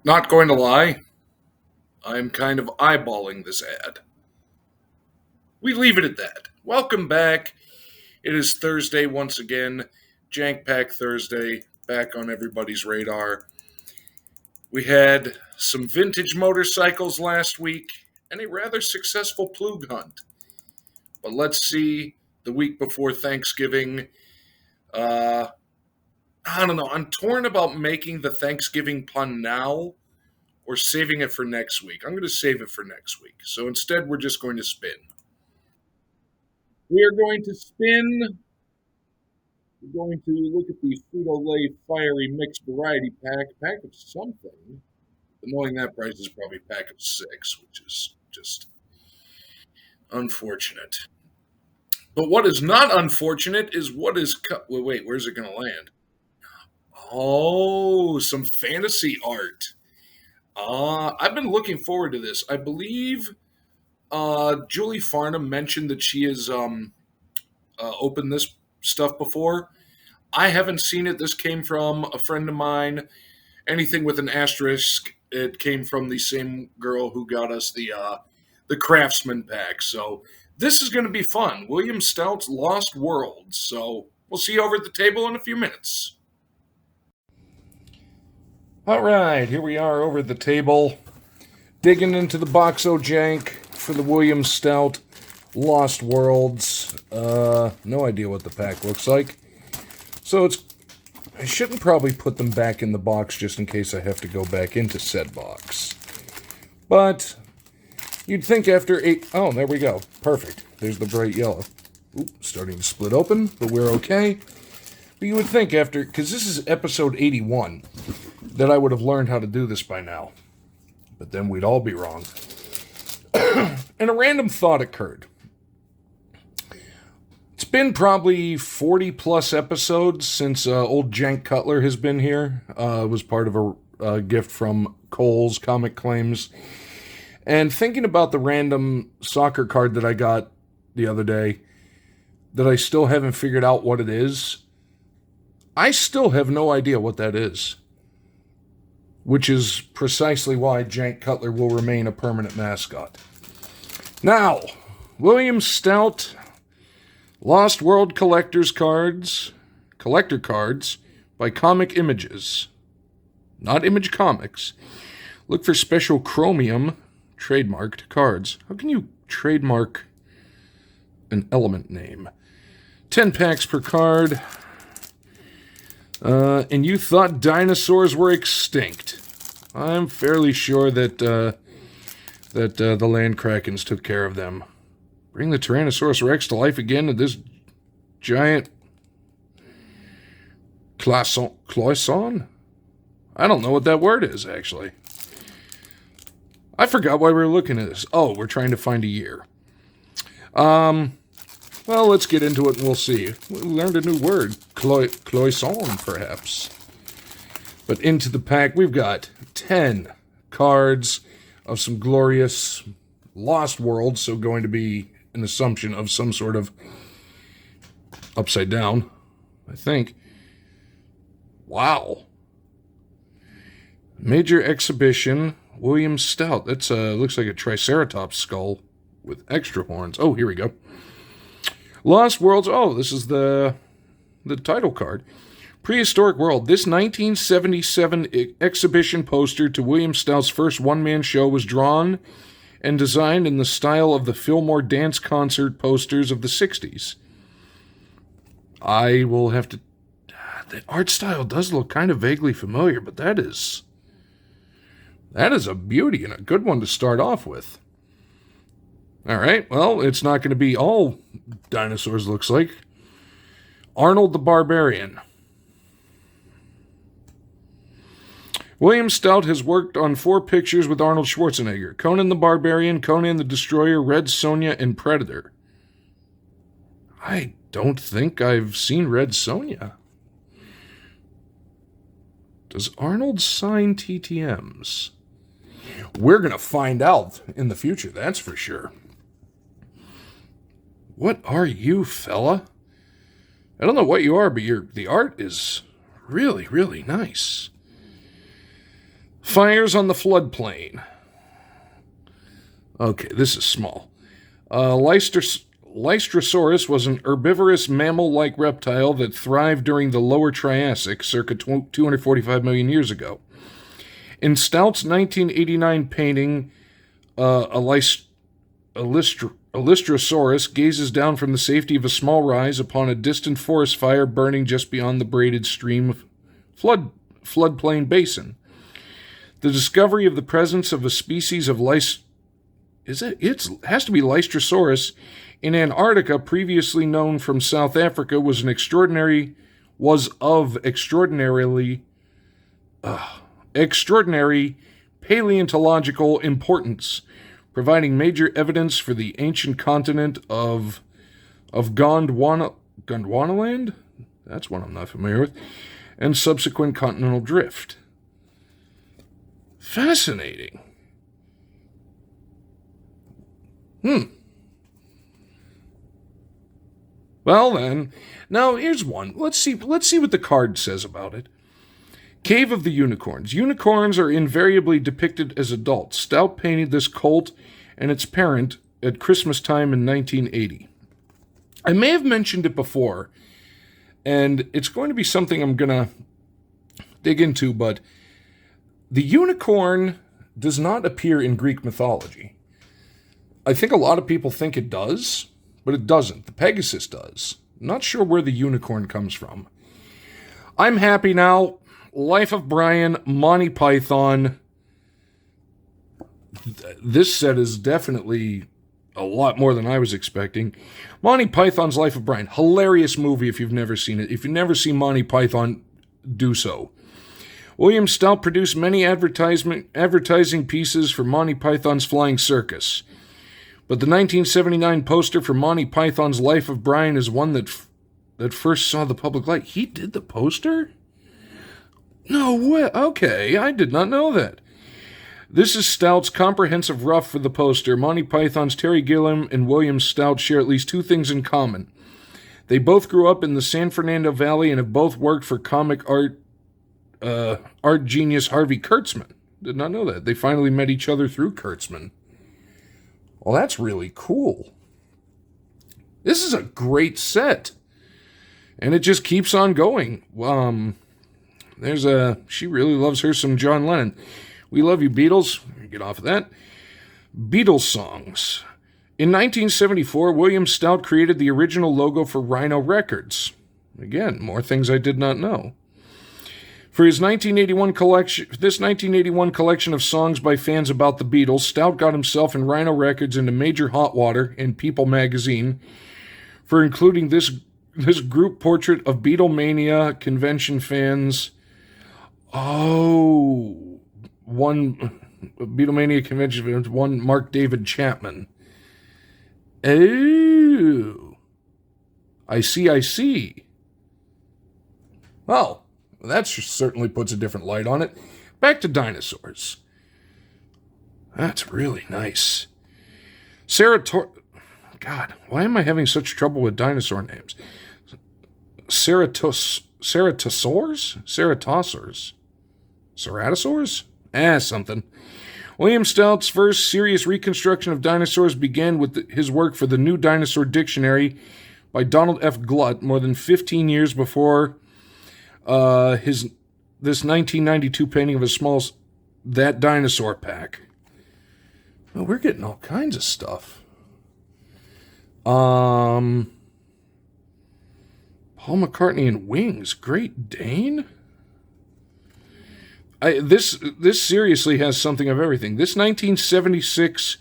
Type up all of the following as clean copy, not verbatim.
Not going to lie, I'm kind of eyeballing this ad. We leave it at that. Welcome back. It is Thursday once again. Jank Pack Thursday, back on everybody's radar. We had some vintage motorcycles last week and a rather successful Ploog hunt. But let's see the week before Thanksgiving. Uh, I don't know. I'm torn about making the Thanksgiving pun now or saving it for next week. I'm going to save it for next week. So instead, we're just going to spin. We are going to spin. We're going to look at the Frito-Lay Fiery Mixed Variety Pack. Pack of something. But knowing that price is probably a pack of six, which is just unfortunate. But what is not unfortunate is what is wait, where's it going to land? Oh, some fantasy art. I've been looking forward to this. I believe Julie Farnham mentioned that she has opened this stuff before. I haven't seen it. This came from a friend of mine. Anything with an asterisk, it came from the same girl who got us the Craftsman pack. So this is going to be fun. William Stout's Lost World. So we'll see you over at the table in a few minutes. All right, here we are over at the table, digging into the box o' jank for the William Stout Lost Worlds. No idea what the pack looks like. So I shouldn't probably put them back in the box just in case I have to go back into said box. But you'd think after 8... Oh, there we go. Perfect. There's the bright yellow. Oop, starting to split open, but we're okay. But you would think after... Because this is episode 81... that I would have learned how to do this by now. But then we'd all be wrong. And a random thought occurred. It's been probably 40 plus episodes since old Jank Cutler has been here. It was part of a gift from Cole's Comic Claims. And thinking about the random soccer card that I got the other day, that I still haven't figured out what it is, I still have no idea what that is. Which is precisely why Jank Cutler will remain a permanent mascot. Now, William Stout, Lost World Collector Cards by Comic Images. Not Image Comics. Look for special chromium trademarked cards. How can you trademark an element name? 10 packs per card. And you thought dinosaurs were extinct. I'm fairly sure that the land krakens took care of them. Bring the Tyrannosaurus Rex to life again in this giant cloison? I don't know what that word is, actually. I forgot why we were looking at this. Oh, we're trying to find a year. Well, let's get into it and we'll see. We learned a new word. Cloison, perhaps. But into the pack, we've got 10 cards of some glorious Lost Worlds, so going to be an assumption of some sort of upside down, I think. Wow. Major Exhibition, William Stout. That's looks like a Triceratops skull with extra horns. Oh, here we go. Lost Worlds. Oh, this is the title card. Prehistoric World. This 1977 exhibition poster to William Stout's first one-man show was drawn and designed in the style of the Fillmore Dance Concert posters of the 60s. I will have to... The art style does look kind of vaguely familiar, but that is a beauty and a good one to start off with. All right, well, it's not going to be all dinosaurs, looks like. Arnold the Barbarian. William Stout has worked on 4 pictures with Arnold Schwarzenegger: Conan the Barbarian, Conan the Destroyer, Red Sonja, and Predator. I don't think I've seen Red Sonja. Does Arnold sign TTMs? We're going to find out in the future, that's for sure. What are you, fella? I don't know what you are, but the art is really, really nice. Fires on the floodplain. Okay, this is small. Lystrosaurus was an herbivorous mammal-like reptile that thrived during the lower Triassic, circa 245 million years ago. In Stout's 1989 painting, Lystrosaurus gazes down from the safety of a small rise upon a distant forest fire burning just beyond the braided stream floodplain basin. The discovery of the presence of a species of it has to be Lystrosaurus in Antarctica, previously known from South Africa, was of extraordinary paleontological importance, providing major evidence for the ancient continent of Gondwanaland? That's one I'm not familiar with. And subsequent continental drift. Fascinating. Well then, now here's one. Let's see what the card says about it. Cave of the Unicorns. Unicorns are invariably depicted as adults. Stout painted this colt and its parent at Christmas time in 1980. I may have mentioned it before, and it's going to be something I'm going to dig into, but the unicorn does not appear in Greek mythology. I think a lot of people think it does, but it doesn't. The Pegasus does. I'm not sure where the unicorn comes from. I'm happy now. Life of Brian, Monty Python. This set is definitely a lot more than I was expecting. Monty Python's Life of Brian. Hilarious movie if you've never seen it. If you've never seen Monty Python, do so. William Stout produced many advertising pieces for Monty Python's Flying Circus. But the 1979 poster for Monty Python's Life of Brian is one that first saw the public light. He did the poster? No way. Okay, I did not know that. This is Stout's comprehensive rough for the poster. Monty Python's Terry Gilliam and William Stout share at least two things in common. They both grew up in the San Fernando Valley and have both worked for comic art genius Harvey Kurtzman. Did not know that. They finally met each other through Kurtzman. Well, that's really cool. This is a great set. And it just keeps on going. She really loves her some John Lennon. We love you, Beatles. Get off of that. Beatles songs. In 1974, William Stout created the original logo for Rhino Records. Again, more things I did not know. For his 1981 collection of songs by fans about the Beatles, Stout got himself and Rhino Records into major hot water in People magazine for including this group portrait of Beatlemania convention fans. Oh, one Beatlemania convention fans, one Mark David Chapman. Oh, I see. Well, that certainly puts a different light on it. Back to Dinosaurs. That's really nice. God, why am I having such trouble with dinosaur names? Ceratosaurs? Ceratosaurs? Something. William Stout's first serious reconstruction of dinosaurs began with his work for the New Dinosaur Dictionary by Donald F. Glutt more than 15 years before this 1992 painting of that dinosaur pack. Well, we're getting all kinds of stuff. Paul McCartney and Wings, Great Dane? This seriously has something of everything. This 1976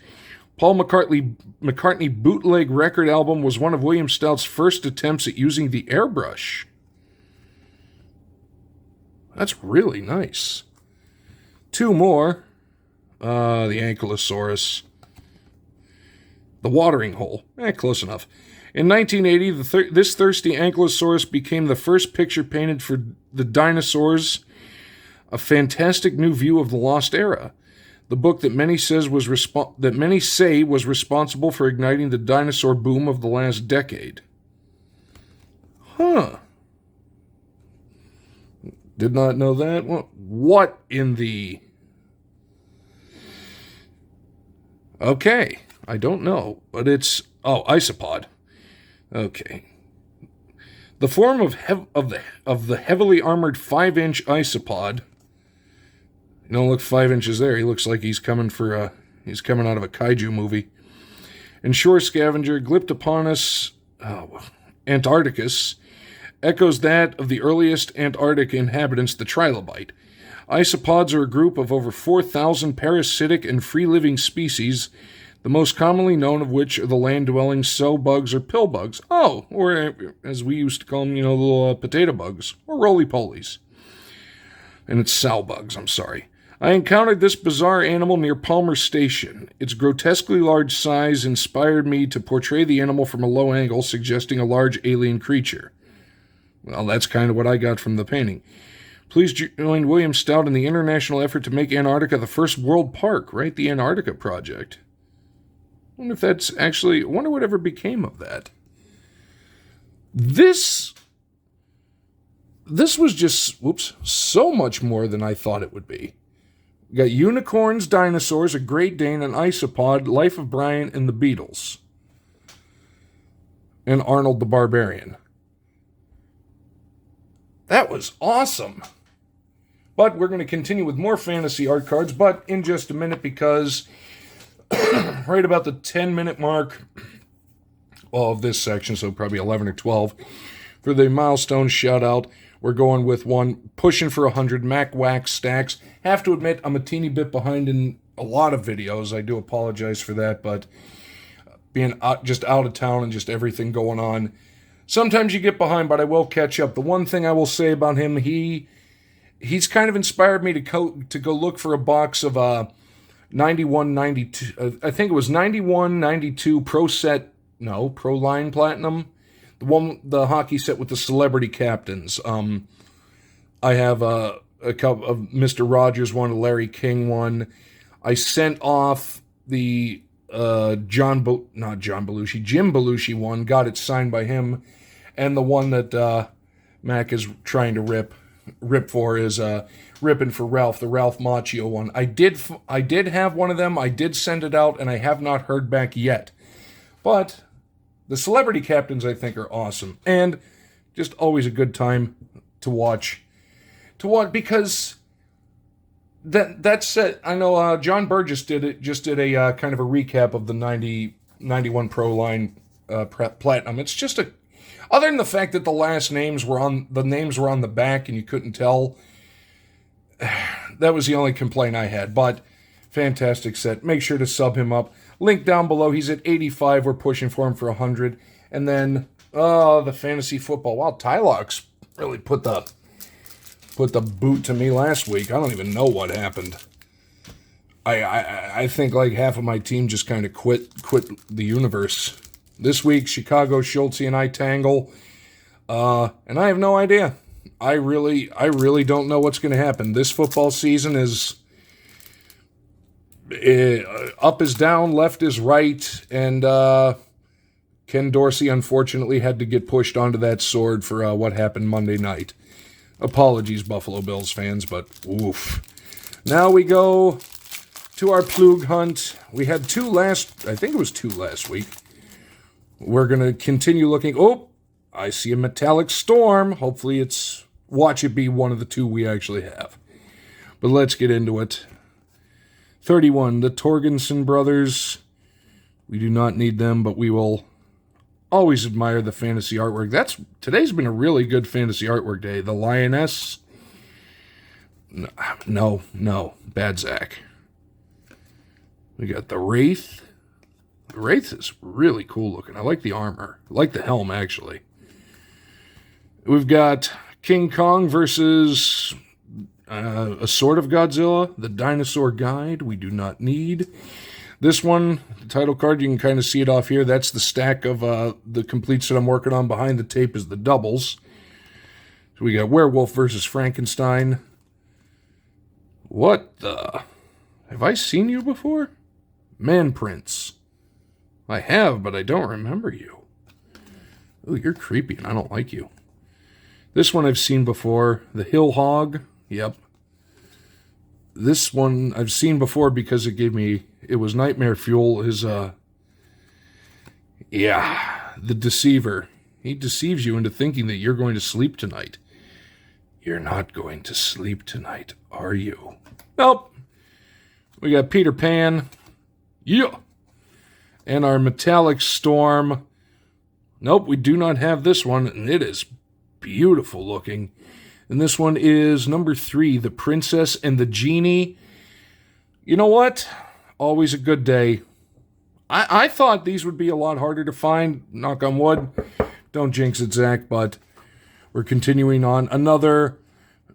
Paul McCartney bootleg record album was one of William Stout's first attempts at using the airbrush. That's really nice. Two more. The Ankylosaurus. The watering hole. Close enough. In 1980, this thirsty Ankylosaurus became the first picture painted for the Dinosaurs, a fantastic new view of the lost era. The book that many say was responsible for igniting the dinosaur boom of the last decade. Huh. Did not know that. What in the... Okay, I don't know, but it's... Oh, isopod. Okay. The form of the heavily armored 5-inch isopod. You don't look 5 inches there. He looks like he's coming out of a kaiju movie. And shore scavenger, Glyptoponus Antarcticus, echoes that of the earliest Antarctic inhabitants, the trilobite. Isopods are a group of over 4,000 parasitic and free-living species, the most commonly known of which are the land-dwelling sow bugs or pill bugs. Oh, or as we used to call them, little potato bugs, or roly-polies. And it's sow bugs, I'm sorry. I encountered this bizarre animal near Palmer Station. Its grotesquely large size inspired me to portray the animal from a low angle, suggesting a large alien creature. Well, that's kind of what I got from the painting. Please join William Stout in the international effort to make Antarctica the first world park, right? The Antarctica Project. I wonder if that's actually... I wonder whatever became of that. This was just, so much more than I thought it would be. We got unicorns, dinosaurs, a Great Dane, an isopod, Life of Brian, and the Beatles. And Arnold the Barbarian. That was awesome. But we're going to continue with more fantasy art cards, but in just a minute, because right about the 10-minute mark of this section, so probably 11 or 12, for the Milestone Shoutout, we're going with one pushing for 100 Mac Wax stacks. Have to admit, I'm a teeny bit behind in a lot of videos. I do apologize for that, but being just out of town and just everything going on, sometimes you get behind, but I will catch up. The one thing I will say about him, he's kind of inspired me to go look for a box of 91, 92, I think it was 91, 92 Pro Line Platinum. The hockey set with the celebrity captains. I have a couple of Mr. Rogers one, a Larry King one. I sent off the Jim Belushi one, got it signed by him, and the one that Mac is trying to rip for is ripping for Ralph, the Ralph Macchio one. I did have one of them. I did send it out, and I have not heard back yet. But the celebrity captains, I think, are awesome, and just always a good time to watch. Because that's it. I know John Burgess did a kind of a recap of the 91 Pro Line Platinum. It's just other than the fact that the names were on the back and you couldn't tell, that was the only complaint I had. But fantastic set. Make sure to sub him up. Link down below. He's at 85. We're pushing for him for 100. And then, the fantasy football. Wow, Tylox really put the boot to me last week. I don't even know what happened. I think like half of my team just kind of quit the universe. This week, Chicago, Schultze, and I tangle. And I have no idea. I really don't know what's going to happen. This football season is... up is down, left is right, and Ken Dorsey unfortunately had to get pushed onto that sword for what happened Monday night. Apologies, Buffalo Bills fans, but oof. Now we go to our Ploog hunt. We had two last week. We're going to continue looking. Oh, I see a metallic storm. Hopefully watch it be one of the two we actually have. But let's get into it. 31, the Torgensen brothers. We do not need them, but we will always admire the fantasy artwork. Today's been a really good fantasy artwork day. The Lioness. No, bad Zach. We got the Wraith. The Wraith is really cool looking. I like the armor. I like the helm, actually. We've got King Kong versus... a sort of Godzilla, the Dinosaur Guide, we do not need. This one, the title card, you can kind of see it off here. That's the stack of the complete set I'm working on. Behind the tape is the doubles. So we got Werewolf versus Frankenstein. What the? Have I seen you before? Man Prince. I have, but I don't remember you. Oh, you're creepy and I don't like you. This one I've seen before. The Hill Hog. Yep. This one I've seen before because it gave me It was Nightmare Fuel. The Deceiver. He deceives you into thinking that you're going to sleep tonight. You're not going to sleep tonight, are you? Nope. We got Peter Pan. Yeah. And our Metallic Storm. Nope, we do not have this one, and it is beautiful looking. And this one is number 3, The Princess and the Genie. You know what? Always a good day. I thought these would be a lot harder to find, knock on wood. Don't jinx it, Zach, but we're continuing on. Another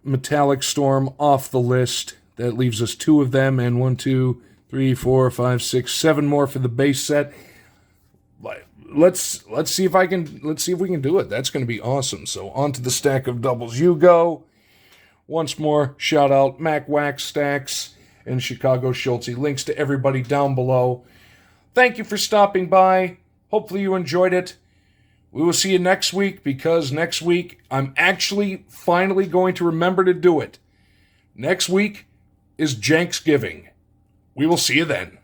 Metallic Storm off the list. That leaves us 2 of them, and 1, 2, 3, 4, 5, 6, 7 more for the base set. Let's see if we can do it. That's going to be awesome. So on to the stack of doubles you go. Once more, shout out Mac Wax Stacks and Chicago Schultze. Links to everybody down below. Thank you for stopping by. Hopefully you enjoyed it. We will see you next week, because next week I'm actually finally going to remember to do it. Next week is Janksgiving. We will see you then.